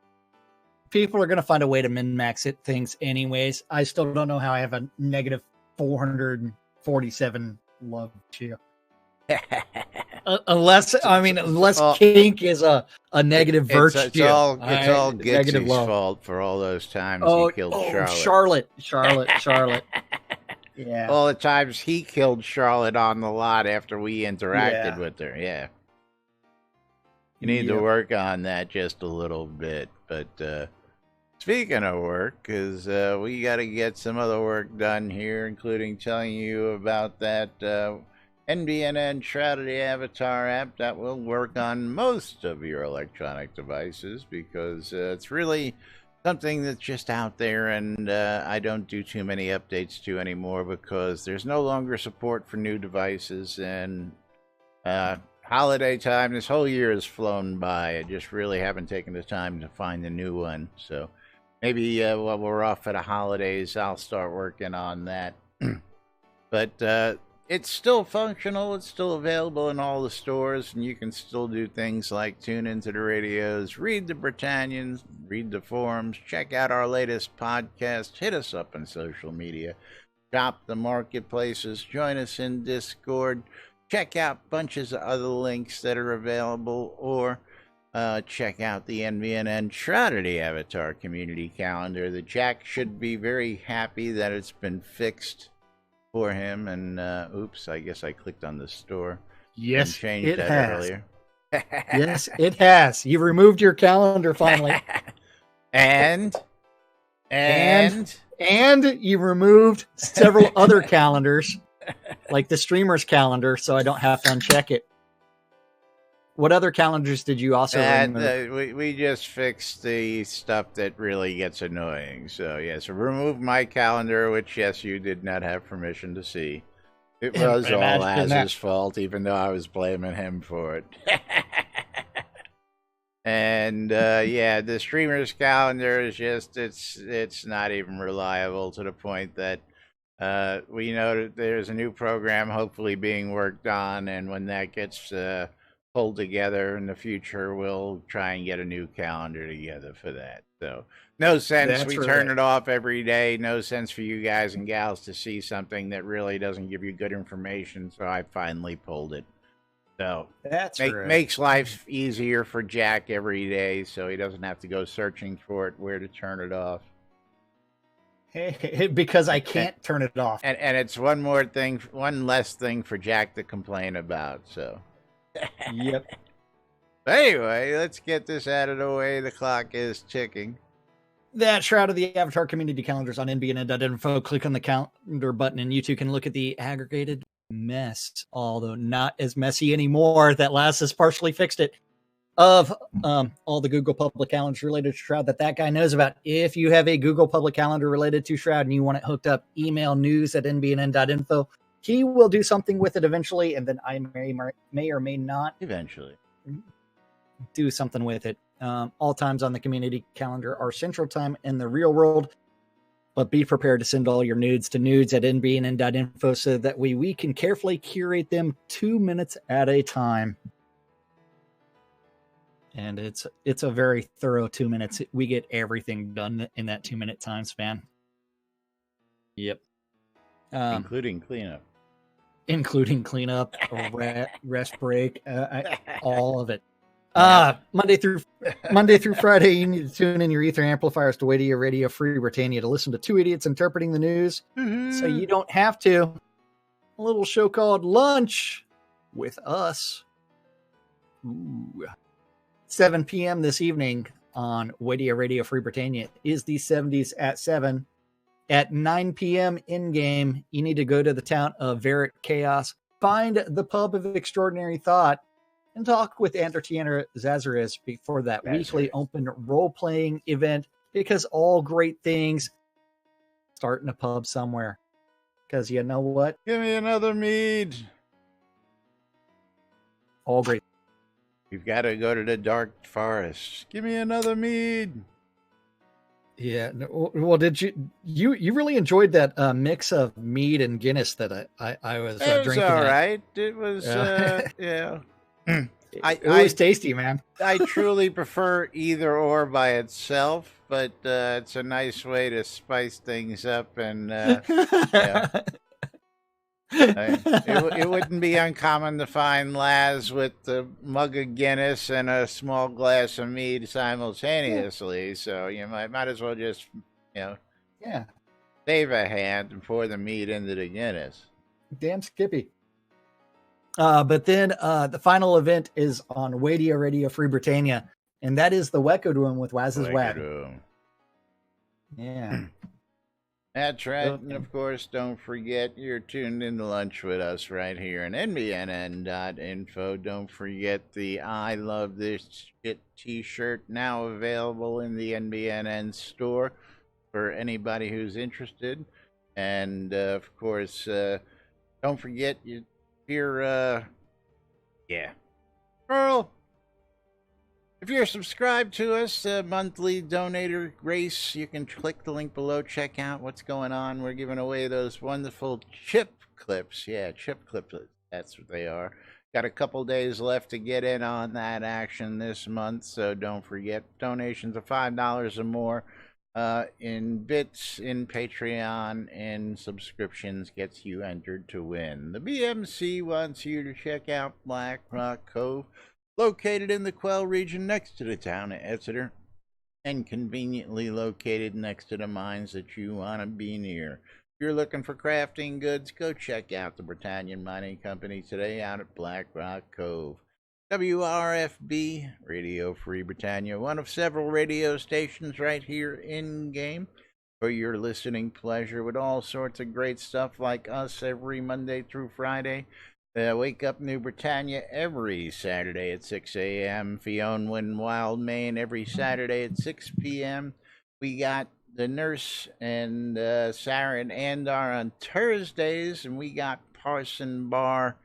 people are going to find a way to min-max it things anyways. I still don't know how I have a negative 447 love to unless kink is a negative virtue. It's all Gitsy's fault for all those times he killed Charlotte. Charlotte. Yeah. All the times he killed Charlotte on the lot after we interacted with her. Yeah. You need to work on that just a little bit. But speaking of work, because we got to get some other work done here, including telling you about that NBNN Shroud Avatar app that will work on most of your electronic devices, because it's really something that's just out there, and I don't do too many updates to anymore because there's no longer support for new devices, and holiday time, this whole year has flown by. I just really haven't taken the time to find a new one. So maybe while we're off for the holidays, I'll start working on that. But it's still functional. It's still available in all the stores, and you can still do things like tune into the radios, read the Britannians, read the forums, check out our latest podcast, hit us up on social media, shop the marketplaces, join us in Discord, check out bunches of other links that are available, or check out the NBNN Shroud Avatar community calendar. The Jack should be very happy that it's been fixed for him. And oops, I guess I clicked on the store. Yes, changed it that has. earlier. Yes, it has. You removed your calendar finally. and you removed several other calendars, like the streamer's calendar, so I don't have to uncheck it. What other calendars did you also remove? We just fixed the stuff that really gets annoying. So, yes, remove my calendar, which, yes, you did not have permission to see. It was all Az's fault, even though I was blaming him for it. And, yeah, the streamer's calendar is just, it's not even reliable, to the point that we know that there's a new program hopefully being worked on, and when that gets pulled together in the future. We'll try and get a new calendar together for that. So no sense That's we turn right. it off every day. No sense for you guys and gals to see something that really doesn't give you good information. So I finally pulled it. So That's right. makes life easier for Jack every day, so he doesn't have to go searching for it, where to turn it off. Because I can't turn it off. And it's one less thing for Jack to complain about. So Yep. anyway, let's get this out of the way. The clock is ticking. That Shroud of the Avatar community calendars on NBNN.info. Click on the calendar button, and you too can look at the aggregated mess, although not as messy anymore. That last has partially fixed it. Of all the Google public calendars related to Shroud that guy knows about. If you have a Google public calendar related to Shroud and you want it hooked up, email news@nbnn.info. He will do something with it eventually, and then I may or may not eventually do something with it. All times on the community calendar are Central Time in the real world, but be prepared to send all your nudes to nudes@nbnn.info so that we can carefully curate them 2 minutes at a time. And it's a very thorough 2 minutes. We get everything done in that 2 minute time span. Yep. Including cleanup. Including cleanup, rest break, all of it. Monday through Friday, you need to tune in your ether amplifiers to Radio Free Britannia to listen to two idiots interpreting the news. So you don't have to. A little show called Lunch with Us. Ooh. 7 p.m. this evening on Radio Free Britannia is the 70s at 7. At 9 p.m. in-game, you need to go to the town of Varick Chaos, find the Pub of Extraordinary Thought, and talk with Entertainer Zazaris before that weekly open role-playing event, because all great things start in a pub somewhere. Because you know what? Give me another mead. All great. We've got to go to the dark forest. Give me another mead. Yeah. Well, did you really enjoyed that mix of mead and Guinness that I was it was drinking? All right. It was yeah. It was tasty, man. I truly prefer either or by itself, but it's a nice way to spice things up, and it wouldn't be uncommon to find Laz with the mug of Guinness and a small glass of mead simultaneously. So you might as well just save a hand and pour the mead into the Guinness. Damn Skippy. But then the final event is on Radio Free Britannia, and that is the Wecco Room with Waz's Wag. Yeah. That's right. And of course, don't forget you're tuned in to lunch with us right here on NBNN.info. Don't forget the I Love This Shit t-shirt now available in the NBNN store for anybody who's interested. And of course, don't forget Earl, if you're subscribed to us, monthly donator Grace, you can click the link below, check out what's going on. We're giving away those wonderful chip clips. Yeah, chip clips, that's what they are. Got a couple days left to get in on that action this month, so don't forget, donations of $5 or more in bits, in Patreon, and subscriptions gets you entered to win. The BMC wants you to check out Black Rock Cove, located in the Quell region next to the town of Exeter, and conveniently located next to the mines that you want to be near. If you're looking for crafting goods, go check out the Britannian Mining Company today out at Black Rock Cove. WRFB, Radio Free Britannia, one of several radio stations right here in-game for your listening pleasure, with all sorts of great stuff like us every Monday through Friday. Wake Up New Britannia every Saturday at 6 a.m. Fionn Wild, Maine every Saturday at 6 p.m. We got The Nurse and Sarah and Andar on Thursdays, and we got Parson Barr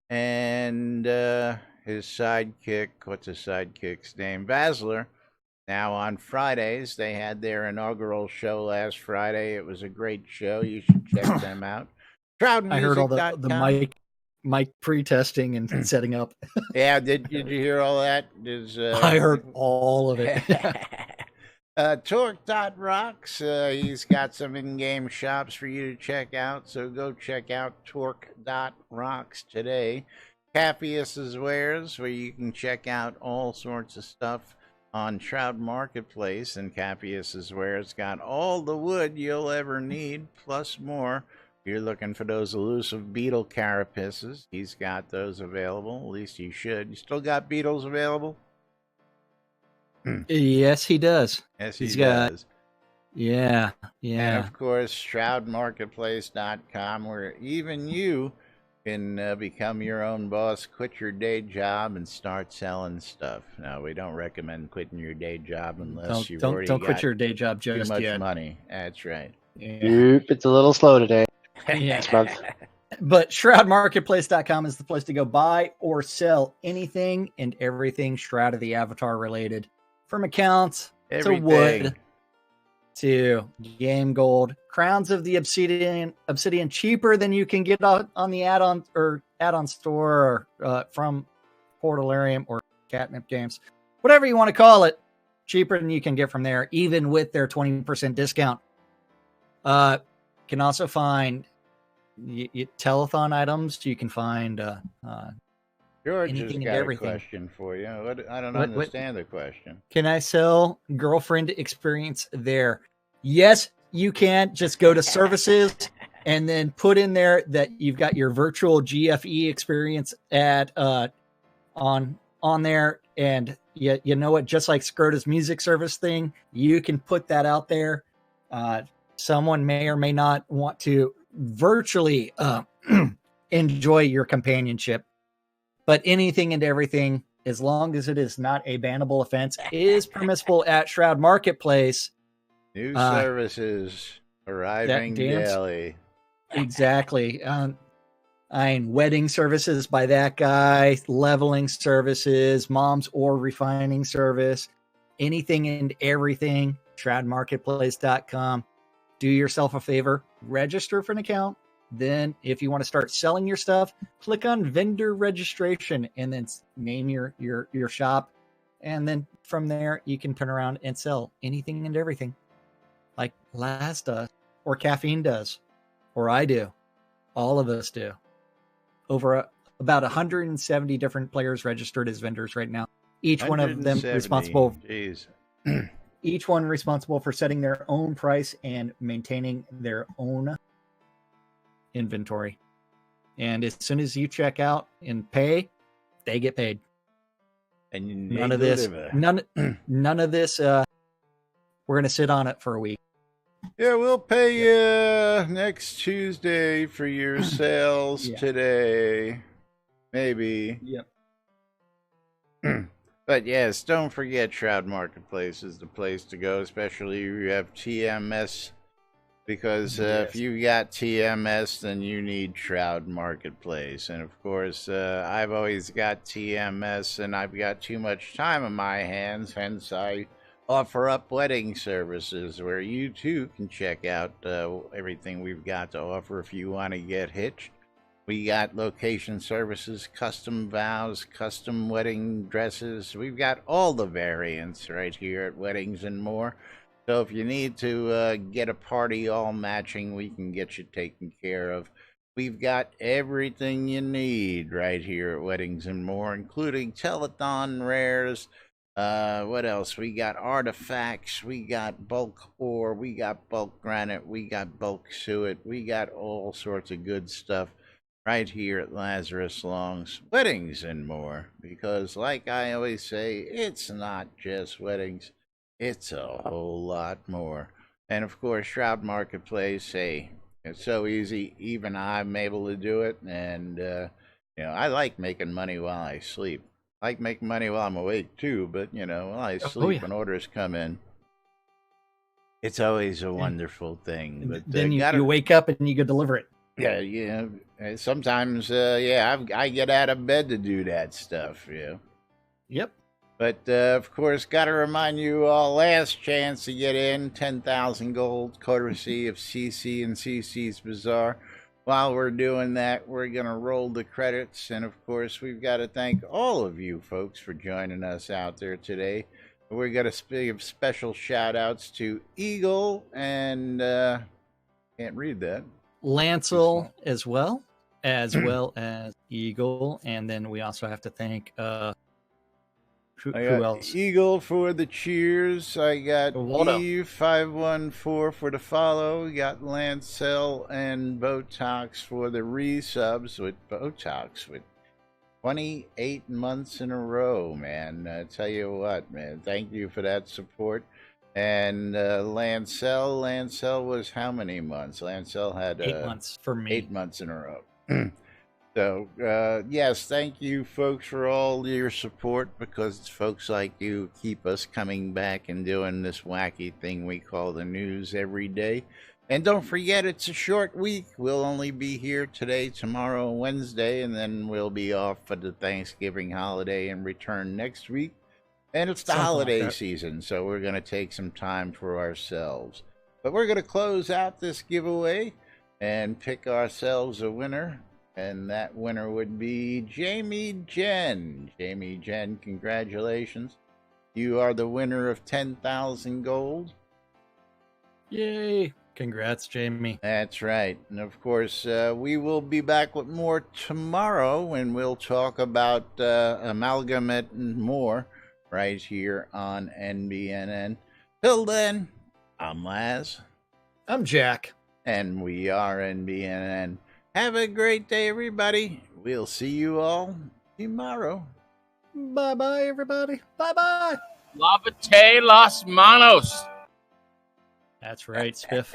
and his sidekick, what's his sidekick's name? Basler. Now on Fridays, they had their inaugural show last Friday. It was a great show. You should check them out. Shroud I heard all the mic. mic pre-testing and setting up. Yeah, did you hear all that? I heard all of it. Torque.rocks, he's got some in-game shops for you to check out, so go check out Torque.rocks today. Cappius's Wares, where you can check out all sorts of stuff on Shroud Marketplace, and Cappius's Wares got all the wood you'll ever need, plus more. If you're looking for those elusive beetle carapaces, he's got those available. At least you should. You still got beetles available? Yes, he does. Yes, He's he got- does. Yeah, And yeah. of course, ShroudMarketplace.com, where even you can become your own boss, quit your day job, and start selling stuff. Now, we don't recommend quitting your day job unless you've already Don't quit got your day job too just much yet. money. That's right. Yeah. Nope, it's a little slow today. Yeah. This month. But ShroudMarketplace.com is the place to go buy or sell anything and everything Shroud of the Avatar related. From accounts Everything. to wood to game gold, crowns of the obsidian cheaper than you can get on the add-on store or from Portalarium or Catnip Games, whatever you want to call it, cheaper than you can get from there, even with their 20% discount. Can also find telethon items. You can find George has anything and got a everything. question for you. I don't What- understand the question. Can I sell girlfriend experience there? Yes, you can. Just go to services and then put in there that you've got your virtual GFE experience at on there. And you know what? Just like Scrota's music service thing, you can put that out there. Someone may or may not want to virtually enjoy your companionship, but anything and everything, as long as it is not a bannable offense, is permissible at Shroud Marketplace. New services arriving dance- daily. Exactly. Wedding services by that guy, leveling services, mom's ore refining service, anything and everything, shroudmarketplace.com. Do yourself a favor, register for an account. Then if you want to start selling your stuff, click on vendor registration and then name your shop. And then from there, you can turn around and sell anything and everything like Laz does, or Caffeine does, or I do. All of us do. Over about 170 different players registered as vendors right now. Each one of them 170. responsible. Jeez. Each one responsible for setting their own price and maintaining their own inventory. And as soon as you check out and pay, they get paid. And you None of this. None of this. We're gonna sit on it for a week. Yeah, we'll pay you next Tuesday for your sales Yeah. today. Maybe. Yep. But yes, don't forget Shroud Marketplace is the place to go, especially if you have TMS. Because if you got TMS, then you need Shroud Marketplace. And of course, I've always got TMS, and I've got too much time on my hands, hence I offer up wedding services where you too can check out everything we've got to offer if you want to get hitched. We got location services, custom vows, custom wedding dresses. We've got all the variants right here at Weddings and More. So if you need to get a party all matching, we can get you taken care of. We've got everything you need right here at Weddings and More, including telethon rares. What else? We got artifacts, we got bulk ore, we got bulk granite, we got bulk suet, we got all sorts of good stuff right here at Lazarus Long's Weddings and More. Because like I always say, it's not just weddings, it's a whole lot more. And of course, Shroud Marketplace, hey, it's so easy, even I'm able to do it. And, I like making money while I sleep. I like making money while I'm awake too, but while I sleep when orders come in, it's always a wonderful thing. But then you wake up and you go deliver it. Yeah, sometimes, I get out of bed to do that stuff. Yep. But of course, got to remind you all, last chance to get in, 10,000 gold, courtesy of CC and CC's Bazaar. while we're doing that, we're going to roll the credits. And of course, we've got to thank all of you folks for joining us out there today. We're going to give special shout outs to Eagle and can't read that. Lancel as well as Eagle. And then we also have to thank who else? Eagle for the cheers. I got Waldo. Eve514 for the follow. We got Lancel and Botox for the resubs with Botox with 28 months in a row, man. I tell you what, man. Thank you for that support. And Lancel was how many months? Lancel had 8 months for me. 8 months in a row. So, yes, thank you, folks, for all your support, because it's folks like you keep us coming back and doing this wacky thing we call the news every day. And don't forget, it's a short week. We'll only be here today, tomorrow, Wednesday, and then we'll be off for the Thanksgiving holiday and return next week. And it's the holiday season, so we're going to take some time for ourselves. But we're going to close out this giveaway and pick ourselves a winner. And that winner would be Jamie Jen. Jamie Jen, congratulations. You are the winner of 10,000 gold. Yay. Congrats, Jamie. That's right. And of course, we will be back with more tomorrow, and we'll talk about amalgamate and more right here on NBNN. Till then, I'm Laz. I'm Jack. And we are NBNN. Have a great day, everybody. We'll see you all tomorrow. Bye-bye, everybody. Bye-bye. Lavate Los Manos. That's right, Spiff.